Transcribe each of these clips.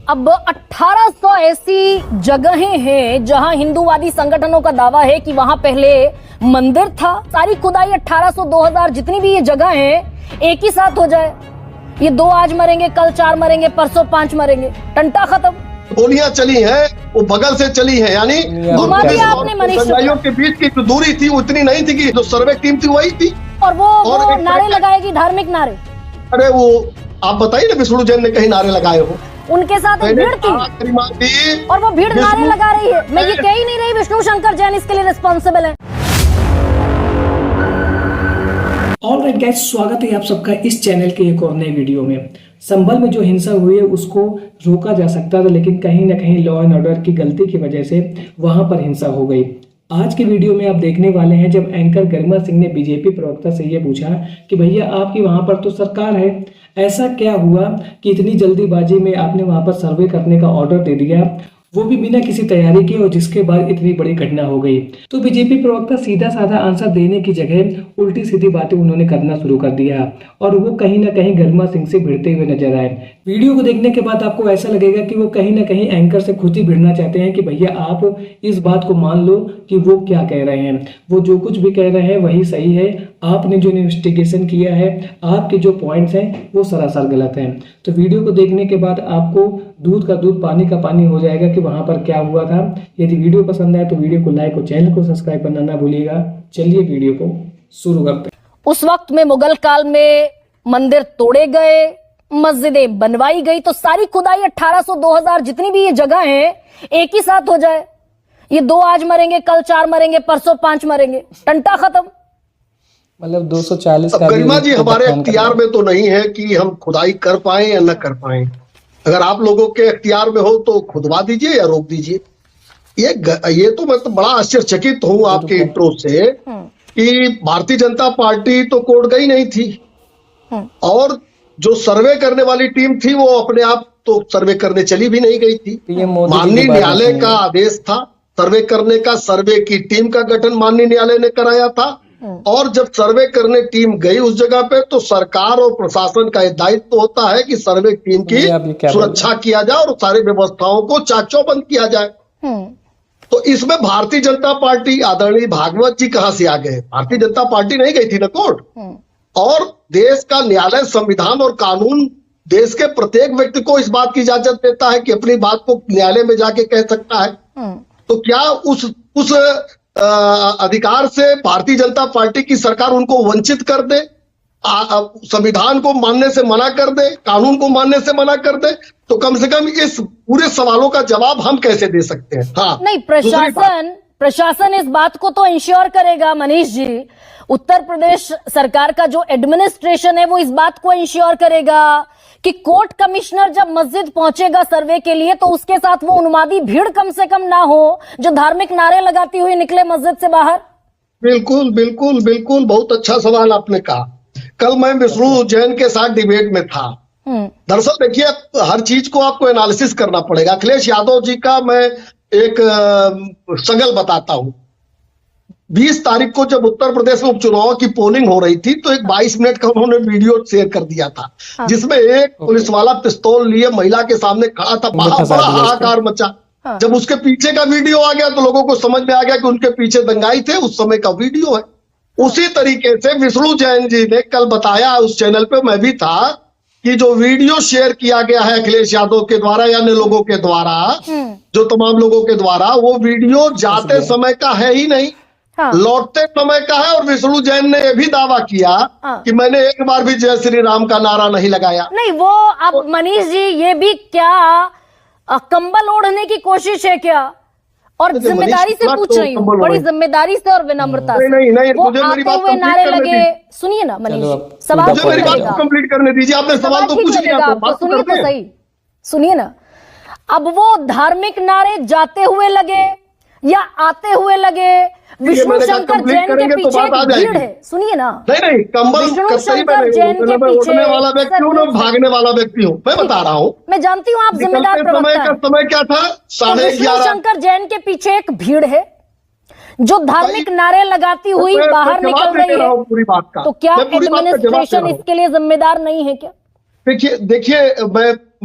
अब 1800 ऐसी जगहें हैं जहां हिंदूवादी संगठनों का दावा है कि वहां पहले मंदिर था। सारी खुदाई 1800 2000 जितनी भी ये जगह है एक ही साथ हो जाए। ये 2 आज मरेंगे, कल 4 मरेंगे, परसों 5 मरेंगे, टंटा खत्म। गोलियां चली हैं वो बगल से चली हैं, यानी घुमा दिया आपने मनीष संगाइयों के बीच की जो दूरी थी वो इतनी नहीं थी कि जो सर्वे टीम थी वही थी। और वो नारे लगाएगी, धार्मिक नारे। अरे वो आप बताइए ना, विष्णु जैन ने कहीं नारे लगाए हो? उनके साथ एक भीड़ थी और वो भीड़ नारे लगा रही है। मैं ये कह ही नहीं रही विष्णु शंकर जैन इसके लिए रिस्पॉन्सिबल है। ऑलराइट गाइस, स्वागत है आप सबका इस चैनल के एक और नए वीडियो में। संभल में जो हिंसा हुई है उसको रोका जा सकता था, लेकिन कहीं ना कहीं लॉ एंड ऑर्डर की गलती की वजह से वहां पर हिंसा हो गई। आज के वीडियो में आप देखने वाले हैं जब एंकर गरिमा सिंह ने बीजेपी प्रवक्ता से ये पूछा कि भैया आपकी वहां पर तो सरकार है, ऐसा क्या हुआ कि इतनी जल्दीबाजी में आपने वहां पर सर्वे करने का ऑर्डर दे दिया, वो भी बिना किसी तैयारी के, और जिसके बाद इतनी बड़ी घटना हो गई। तो बीजेपी प्रवक्ता सीधा साधा आंसर देने की जगह उल्टी सीधी बातें उन्होंने करना शुरू कर दिया और वो कहीं ना कहीं गरिमा सिंह से भिड़ते हुए नजर आए। वीडियो को देखने के बाद आपको ऐसा लगेगा कि वो कहीं ना कहीं एंकर से खुद ही भिड़ना चाहते हैं कि भैया आप इस बात को मान लो कि वो क्या कह रहे हैं, वो जो कुछ भी कह रहे हैं वही सही है, आपने जो इन्वेस्टिगेशन किया है, आपके जो पॉइंट्स हैं वो सरासर गलत हैं। तो वीडियो को देखने के बाद आपको दूध का दूध पानी का पानी हो जाएगा कि वहां पर क्या हुआ था। यदि वीडियो पसंद आए तो वीडियो को लाइक और चैनल को सब्सक्राइब करना ना भूलिएगा। चलिए वीडियो को शुरू करते हैं। उस वक्त में मुगल काल में मंदिर तोड़े गए, मस्जिदें बनवाई गई, तो सारी खुदाई 1800 2000 जितनी भी ये जगह है एक ही साथ हो जाए। ये 2 आज मरेंगे, कल 4 मरेंगे, परसों 5 मरेंगे, टंटा खत्म। मतलब 240 का गरिमा जी, हमारे इख्तियार में तो नहीं है कि हम खुदाई कर पाए या न कर पाए। अगर आप लोगों के इख्तियार में हो तो खुदवा दीजिए या रोक दीजिए। ये तो मैं तो बड़ा आश्चर्यचकित हूँ आपके इंट्रो से कि भारतीय जनता पार्टी तो कोर्ट गई नहीं थी और जो सर्वे करने वाली टीम थी वो अपने आप तो सर्वे करने चली भी नहीं गई थी। माननीय न्यायालय का आदेश था सर्वे करने का, सर्वे की टीम का गठन माननीय न्यायालय ने कराया था और जब सर्वे करने टीम गई उस जगह पे तो सरकार और प्रशासन का दायित्व होता है कि सर्वे टीम की सुरक्षा किया जाए और सारी व्यवस्थाओं को चाक चौबंद किया जाए। तो इसमें भारतीय जनता पार्टी, आदरणीय भागवत जी कहां से आ गए? भारतीय जनता पार्टी नहीं गई थी ना कोर्ट। और देश का न्यायालय, संविधान और कानून देश के प्रत्येक व्यक्ति को इस बात की इजाजत देता है कि अपनी बात को न्यायालय में जाके कह सकता है। तो क्या उस अधिकार से भारतीय जनता पार्टी की सरकार उनको वंचित कर दे, संविधान को मानने से मना कर दे, कानून को मानने से मना कर दे? तो कम से कम इस पूरे सवालों का जवाब हम कैसे दे सकते हैं? हाँ, नहीं, प्रशासन इस बात को तो इंश्योर करेगा मनीष जी। उत्तर प्रदेश सरकार का जो एडमिनिस्ट्रेशन है वो इस बात को इंश्योर करेगा कि कोर्ट कमिश्नर जब मस्जिद पहुंचेगा सर्वे के लिए तो उसके साथ वो उन्मादी भीड़ कम से कम ना हो जो धार्मिक नारे लगाती हुई निकले मस्जिद से बाहर। बिल्कुल बिल्कुल बिल्कुल, बहुत अच्छा सवाल आपने कहा। कल मैं विष्णु जैन के साथ डिबेट में था। दरअसल देखिए, हर चीज को आपको एनालिसिस करना पड़ेगा। अखिलेश यादव जी का मैं एक सगल बताता हूं। 20 तारीख को जब उत्तर प्रदेश में उपचुनाव की पोलिंग हो रही थी तो एक 22 मिनट का उन्होंने वीडियो शेयर कर दिया था जिसमें एक पुलिस वाला पिस्तौल लिए महिला के सामने खड़ा था। बड़ा हाहाकार मचा। जब उसके पीछे का वीडियो आ गया तो लोगों को समझ में आ गया कि उनके पीछे दंगाई थे, उस समय का वीडियो है। उसी तरीके से विष्णु जैन जी ने कल बताया, उस चैनल पे मैं भी था, कि जो वीडियो शेयर किया गया है अखिलेश यादव के द्वारा या अन्य लोगों के द्वारा, जो तमाम लोगों के द्वारा, वो वीडियो जाते समय का है ही नहीं, लौटते समय का है। और विष्णु जैन ने यह भी दावा किया कि मैंने एक बार भी जय श्री राम का नारा नहीं लगाया। नहीं, वो अब मनीष जी ये भी क्या कंबल ओढ़ने की कोशिश है क्या? और जिम्मेदारी से पूछ रही हूँ, बड़ी जिम्मेदारी से और विनम्रता से। नहीं, वो आते हुए नारे लगे। सुनिए ना मनीष, सवाल मेरी बात को कंप्लीट करने दीजिए। आपने सवाल तो पूछ लिया, सुनिए तो सही, सुनिए ना। अब वो धार्मिक नारे जाते हुए लगे या आते हुए लगे, विष्णु शंकर जैन के पीछे एक भीड़ है। सुनिए ना, नहीं, कंबल विष्णु शंकर जैन के पीछे वाला व्यक्ति हूँ, मैं भागने वाला व्यक्ति हूँ, मैं बता रहा हूँ। मैं जानती हूँ आप जिम्मेदार प्रवक्ता हैं। समय क्या था? 11:30। विष्णु शंकर जैन के पीछे एक भीड़ है जो धार्मिक नारे लगाती हुई बाहर निकल रही है। पूरी बात का तो क्या एडमिनिस्ट्रेशन इसके लिए जिम्मेदार नहीं है क्या? देखिए,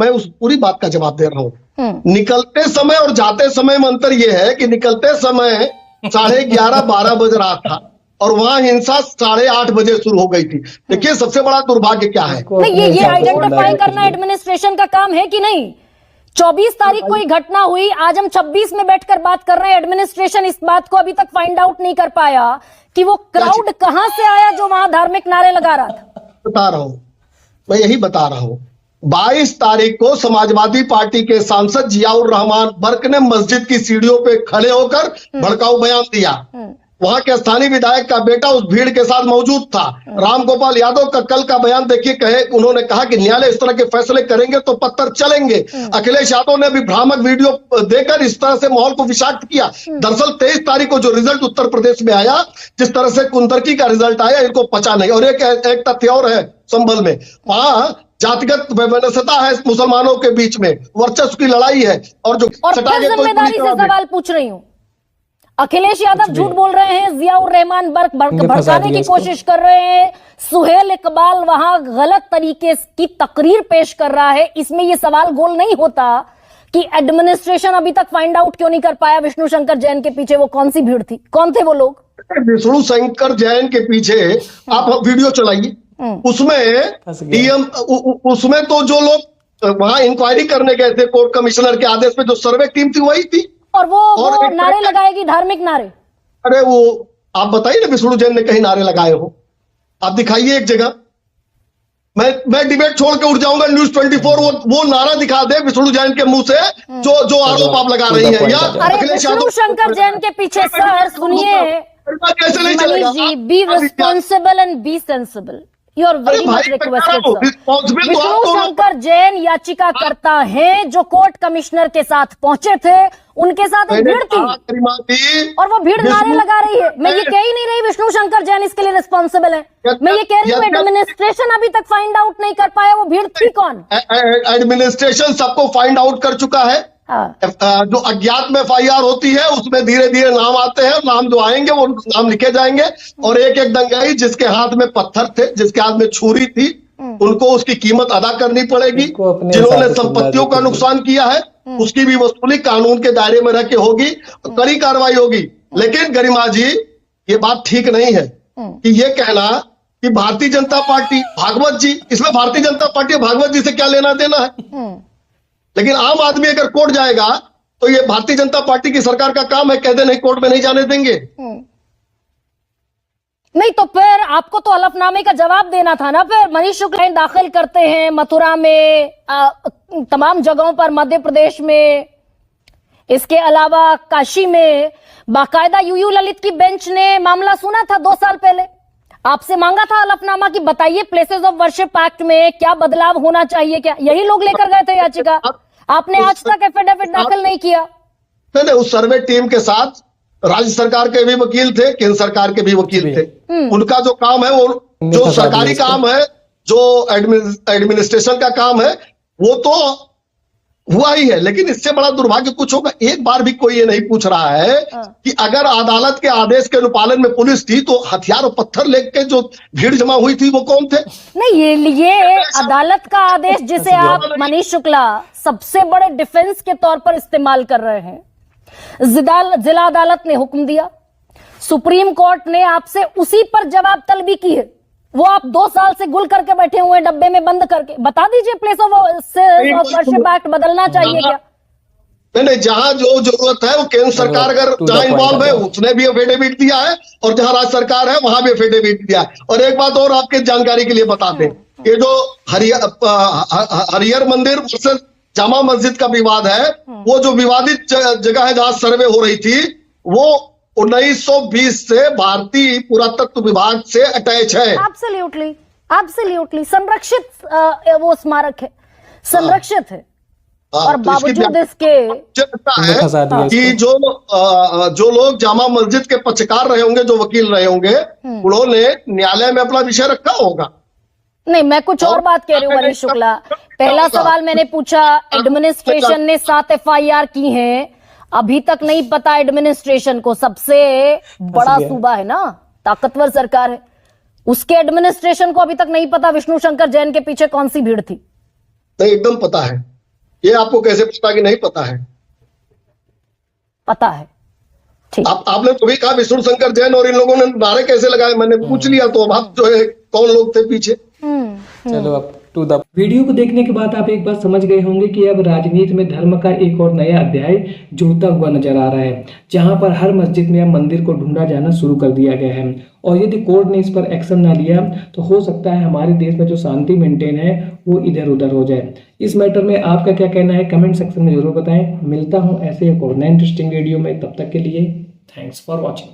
मैं उस पूरी बात का जवाब दे रहा हूँ। निकलते समय और जाते समय में अंतर यह है कि निकलते समय 11:30-12 बज रहा था और वहां हिंसा 8:30 बजे शुरू हो गई थी। देखिए सबसे बड़ा दुर्भाग्य क्या है, नहीं ये आइडेंटिफाई करना एडमिनिस्ट्रेशन का काम है कि नहीं। 24 तारीख को ये घटना हुई, आज हम 26 में बैठकर बात कर रहे हैं। एडमिनिस्ट्रेशन इस बात को अभी तक फाइंड आउट नहीं कर पाया कि वो क्राउड कहां से आया जो वहां धार्मिक नारे लगा रहा था। बता रहा हूं, मैं यही बता रहा हूं। 22 तारीख को समाजवादी पार्टी के सांसद जियाउर रहमान बर्क ने मस्जिद की सीढ़ियों पे खड़े होकर भड़काऊ बयान दिया। वहां के स्थानीय विधायक का बेटा उस भीड़ के साथ मौजूद था। राम गोपाल यादव का कल का बयान देखिए, उन्होंने कहा कि न्यायालय इस तरह के फैसले करेंगे तो पत्थर चलेंगे। अखिलेश यादव ने भी भ्रामक वीडियो देकर इस तरह से माहौल को विषाक्त किया। दरअसल 23 तारीख को जो रिजल्ट उत्तर प्रदेश में आया, जिस तरह से कुंदरकी का रिजल्ट आया, इनको पचा नहीं। और एक तथ्य और है, संभल में वहां जातिगत वैमनस्यता है मुसलमानों के बीच में, वर्चस्व की लड़ाई है। और फिर जिम्मेदारी से सवाल पूछ रही हूँ, अखिलेश यादव झूठ बोल रहे हैं, जियाउर रहमान बर्क भड़काने की कोशिश कर रहे हैं, सुहेल इकबाल वहां गलत तरीके की तकरीर पेश कर रहा है। इसमें यह सवाल गोल नहीं होता कि एडमिनिस्ट्रेशन अभी तक फाइंड आउट क्यों नहीं कर पाया विष्णु शंकर जैन के पीछे वो कौन सी भीड़ थी, कौन थे वो लोग। विष्णु शंकर जैन के पीछे आप वीडियो चलाइए, उसमें तो जो लोग वहां इंक्वायरी करने गए थे कोर्ट कमिश्नर के आदेश पे, जो सर्वे टीम थी वही थी। और वो नारे लगाएगी, धार्मिक नारे। अरे वो आप बताइए ना, विष्णु जैन ने कहीं नारे लगाए हो? आप दिखाइए एक जगह। मैं डिबेट छोड़ के उठ जाऊंगा। न्यूज 24 वो नारा दिखा दे विष्णु जैन के मुंह से जो आरोप आप लगा रही हैं। या अखिलेश यादव शंकर जैन के पीछे सर सुनिए, कैसे नहीं चलेगा? Be responsible and be sensible. You are very much requested sir. Vishnu Shankar Jain याचिकाकर्ता हैं जो कोर्ट कमिश्नर के साथ पहुंचे थे, उनके साथ एक भीड़ थी और वो भीड़ नारे लगा रही है। मैं ये कह ही नहीं रही विष्णु शंकर जैन इसके लिए रिस्पॉन्सिबल है, मैं ये कह रही हूँ एडमिनिस्ट्रेशन अभी तक फाइंड आउट नहीं कर पाया वो भीड़ थी कौन। एडमिनिस्ट्रेशन सबको फाइंड आउट कर चुका है। जो अज्ञात में FIR होती है उसमें धीरे धीरे नाम आते हैं, नाम जो आएंगे वो नाम लिखे जाएंगे। और एक एक दंगाई जिसके हाथ में पत्थर थे, जिसके हाथ में छुरी थी, उनको उसकी कीमत अदा करनी पड़ेगी। जिन्होंने संपत्तियों का नुकसान किया है उसकी भी वसूली कानून के दायरे में रह के होगी, कड़ी कार्रवाई होगी। लेकिन गरिमा जी ये बात ठीक नहीं है कि ये कहना कि भारतीय जनता पार्टी भागवत जी, इसमें भारतीय जनता पार्टी भागवत जी से क्या लेना देना है। लेकिन आम आदमी अगर कोर्ट जाएगा तो ये भारतीय जनता पार्टी की सरकार का काम है, कह दे नहीं कोर्ट में नहीं जाने देंगे। नहीं तो फिर आपको तो हलफनामे का जवाब देना था ना। फिर मनीष शुक्ला दाखिल करते हैं मथुरा में, तमाम जगहों पर, मध्य प्रदेश में, इसके अलावा काशी में। बाकायदा यूयू ललित की बेंच ने मामला सुना था 2 साल पहले, आपसे मांगा था हलफनामा कि बताइए प्लेसेस ऑफ वर्शिप एक्ट में क्या बदलाव होना चाहिए। क्या यही लोग लेकर गए थे याचिका? आपने आज तक एफिडेविट दाखिल नहीं किया। नहीं, उस सर्वे टीम के साथ राज्य सरकार के भी वकील थे, केंद्र सरकार के भी वकील थे। उनका जो काम है, वो जो सरकारी काम है, जो एडमिनिस्ट्रेशन का काम है, वो तो हुआ ही है। लेकिन इससे बड़ा दुर्भाग्य कुछ होगा, एक बार भी कोई ये नहीं पूछ रहा है कि अगर अदालत के आदेश के अनुपालन में पुलिस थी तो हथियार और पत्थर लेके जो भीड़ जमा हुई थी वो कौन थे? नहीं, ये अदालत का आदेश जिसे आप मनीष शुक्ला सबसे बड़े डिफेंस के तौर पर इस्तेमाल कर रहे हैं, जिला अदालत ने हुक्म दिया, सुप्रीम कोर्ट ने आपसे उसी पर जवाब तलबी की है। वो आप 2 साल से गुल करके बैठे हुए हैं, डब्बे में बंद करके। बता दीजिए प्लेस ऑफ वर्शिप एक्ट बदलना चाहिए क्या? नहीं, जहां जो जरूरत है वो केंद्र सरकार अगर जहां इन्वॉल्व है उसने भी एफिडेविट दिया है, और जहां राज्य सरकार है वहां भी एफिडेविट दिया है। और एक बात और आपके जानकारी के लिए बता दें, ये जो हरिहर मंदिर वर्सेस जामा मस्जिद का विवाद है, वो जो विवादित जगह है जहां सर्वे हो रही थी, वो 1920 से भारतीय पुरातत्व विभाग से अटैच है। एब्सोल्युटली संरक्षित वो स्मारक है, संरक्षित है। और बावजूद इसके कि जो लोग जामा मस्जिद के पक्षकार रहे होंगे, जो वकील रहे होंगे, उन्होंने न्यायालय में अपना विषय रखा होगा। नहीं, मैं कुछ और बात कह रही हूँ मनीष शुक्ला। पहला सवाल मैंने पूछा, एडमिनिस्ट्रेशन ने 7 FIR की हैं, अभी तक नहीं पता एडमिनिस्ट्रेशन को। सबसे बड़ा सूबा है ना, ताकतवर सरकार है, उसके एडमिनिस्ट्रेशन को अभी तक नहीं पता विष्णु शंकर जैन के पीछे कौन सी भीड़ थी। नहीं, एकदम पता है। ये आपको कैसे पता कि नहीं पता है? पता है। ठीक। आपने तो भी कहा विष्णु शंकर जैन और इन लोगों ने नारे कैसे लगाए, मैंने पूछ लिया। तो अब आप जो है कौन लोग थे पीछे? चलो अब टू द वीडियो को देखने के बाद आप एक बार समझ गए होंगे कि अब राजनीति में धर्म का एक और नया अध्याय जुड़ता हुआ नजर आ रहा है, जहां पर हर मस्जिद में अब मंदिर को ढूंढा जाना शुरू कर दिया गया है। और यदि कोर्ट ने इस पर एक्शन ना लिया तो हो सकता है हमारे देश में जो शांति मेंटेन है वो इधर उधर हो जाए। इस मैटर में आपका क्या कहना है कमेंट सेक्शन में जरूर बताएं। मिलता हूं ऐसे एक और नए इंटरेस्टिंग वीडियो में, तब तक के लिए थैंक्स फॉर वॉचिंग।